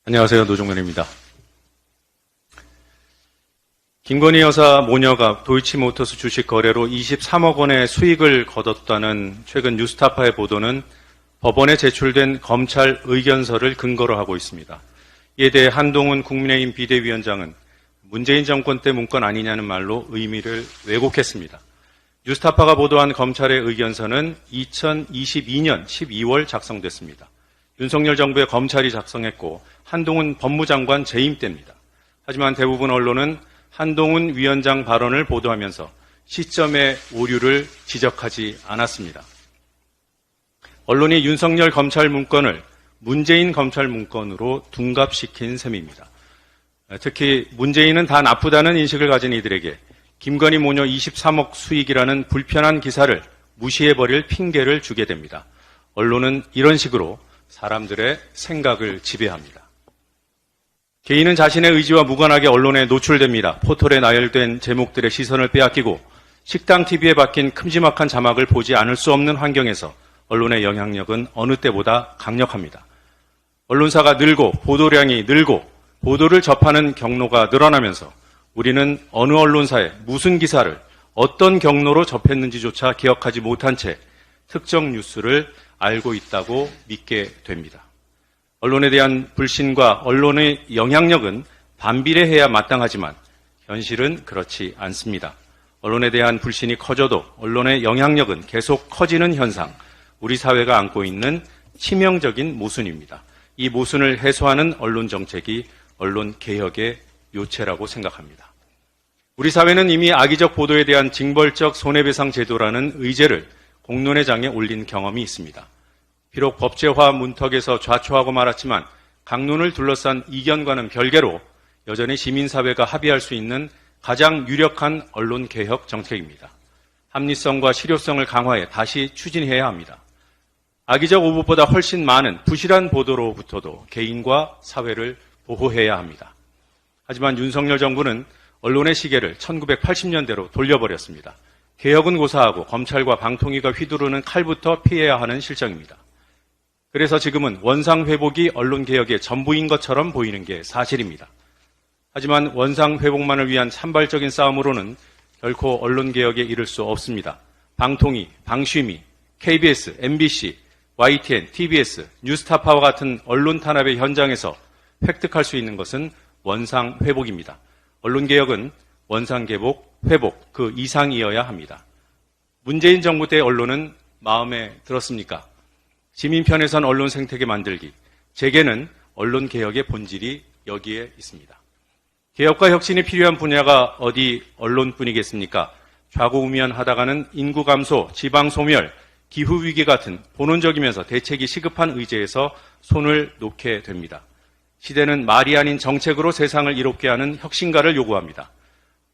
안녕하세요. 노종면입니다. 김건희 여사 모녀가 도이치모터스 주식 거래로 23억 원의 수익을 거뒀다는 최근 뉴스타파의 보도는 법원에 제출된 검찰 의견서를 근거로 하고 있습니다. 이에 대해 한동훈 국민의힘 비대위원장은 문재인 정권 때 문건 아니냐는 말로 의미를 왜곡했습니다. 뉴스타파가 보도한 검찰의 의견서는 2022년 12월 작성됐습니다. 윤석열 정부의 검찰이 작성했고 한동훈 법무장관 재임 때입니다. 하지만 대부분 언론은 한동훈 위원장 발언을 보도하면서 시점의 오류를 지적하지 않았습니다. 언론이 윤석열 검찰 문건을 문재인 검찰 문건으로 둔갑시킨 셈입니다. 특히 문재인은 다 나쁘다는 인식을 가진 이들에게 김건희 모녀 23억 수익이라는 불편한 기사를 무시해버릴 핑계를 주게 됩니다. 언론은 이런 식으로 사람들의 생각을 지배합니다. 개인은 자신의 의지와 무관하게 언론에 노출됩니다. 포털에 나열된 제목들의 시선을 빼앗기고 식당 TV에 박힌 큼지막한 자막을 보지 않을 수 없는 환경에서 언론의 영향력은 어느 때보다 강력합니다. 언론사가 늘고 보도량이 늘고 보도를 접하는 경로가 늘어나면서 우리는 어느 언론사에 무슨 기사를 어떤 경로로 접했는지조차 기억하지 못한 채 특정 뉴스를 알고 있다고 믿게 됩니다. 언론에 대한 불신과 언론의 영향력은 반비례해야 마땅하지만 현실은 그렇지 않습니다. 언론에 대한 불신이 커져도 언론의 영향력은 계속 커지는 현상, 우리 사회가 안고 있는 치명적인 모순입니다. 이 모순을 해소하는 언론 정책이 언론 개혁의 요체라고 생각합니다. 우리 사회는 이미 악의적 보도에 대한 징벌적 손해배상 제도라는 의제를 공론의 장에 올린 경험이 있습니다. 비록 법제화 문턱에서 좌초하고 말았지만 강론을 둘러싼 이견과는 별개로 여전히 시민사회가 합의할 수 있는 가장 유력한 언론개혁 정책입니다. 합리성과 실효성을 강화해 다시 추진해야 합니다. 악의적 오보보다 훨씬 많은 부실한 보도로부터도 개인과 사회를 보호해야 합니다. 하지만 윤석열 정부는 언론의 시계를 1980년대로 돌려버렸습니다. 개혁은 고사하고 검찰과 방통위가 휘두르는 칼부터 피해야 하는 실정입니다. 그래서 지금은 원상회복이 언론개혁의 전부인 것처럼 보이는 게 사실입니다. 하지만 원상회복만을 위한 산발적인 싸움으로는 결코 언론개혁에 이를 수 없습니다. 방통위, 방심위, KBS, MBC, YTN, TBS, 뉴스타파와 같은 언론 탄압의 현장에서 획득할 수 있는 것은 원상회복입니다. 언론개혁은 원상개복, 회복, 그 이상이어야 합니다. 문재인 정부 때 언론은 마음에 들었습니까? 시민 편에선 언론 생태계 만들기, 재개는 언론개혁의 본질이 여기에 있습니다. 개혁과 혁신이 필요한 분야가 어디 언론뿐이겠습니까? 좌고우면하다가는 인구 감소, 지방 소멸, 기후위기 같은 본원적이면서 대책이 시급한 의제에서 손을 놓게 됩니다. 시대는 말이 아닌 정책으로 세상을 이롭게 하는 혁신가를 요구합니다.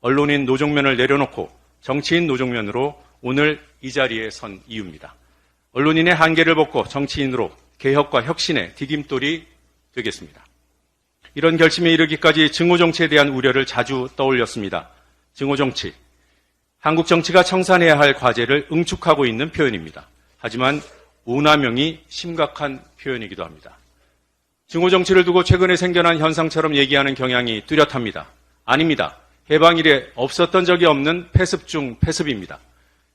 언론인 노종면을 내려놓고 정치인 노종면으로 오늘 이 자리에 선 이유입니다. 언론인의 한계를 벗고 정치인으로 개혁과 혁신의 디딤돌이 되겠습니다. 이런 결심에 이르기까지 증오정치에 대한 우려를 자주 떠올렸습니다. 증오정치. 한국 정치가 청산해야 할 과제를 응축하고 있는 표현입니다. 하지만 오남용이 심각한 표현이기도 합니다. 증오정치를 두고 최근에 생겨난 현상처럼 얘기하는 경향이 뚜렷합니다. 아닙니다. 해방 이래 없었던 적이 없는 패습 중 패습입니다.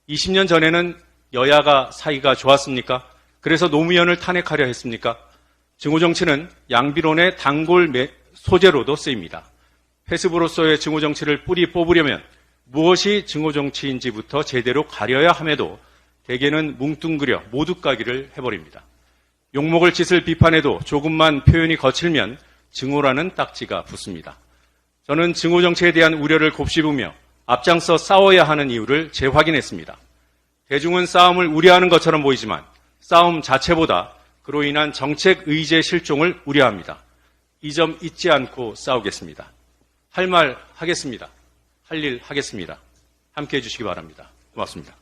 20년 전에는 여야가 사이가 좋았습니까? 그래서 노무현을 탄핵하려 했습니까? 증오정치는 양비론의 단골 소재로도 쓰입니다. 패습으로서의 증오정치를 뿌리 뽑으려면 무엇이 증오정치인지부터 제대로 가려야 함에도 대개는 뭉뚱그려 모두까기를 해버립니다. 욕먹을 짓을 비판해도 조금만 표현이 거칠면 증오라는 딱지가 붙습니다. 저는 증오정치에 대한 우려를 곱씹으며 앞장서 싸워야 하는 이유를 재확인했습니다. 대중은 싸움을 우려하는 것처럼 보이지만 싸움 자체보다 그로 인한 정책 의제 실종을 우려합니다. 이 점 잊지 않고 싸우겠습니다. 할 말 하겠습니다. 할 일 하겠습니다. 함께해 주시기 바랍니다. 고맙습니다.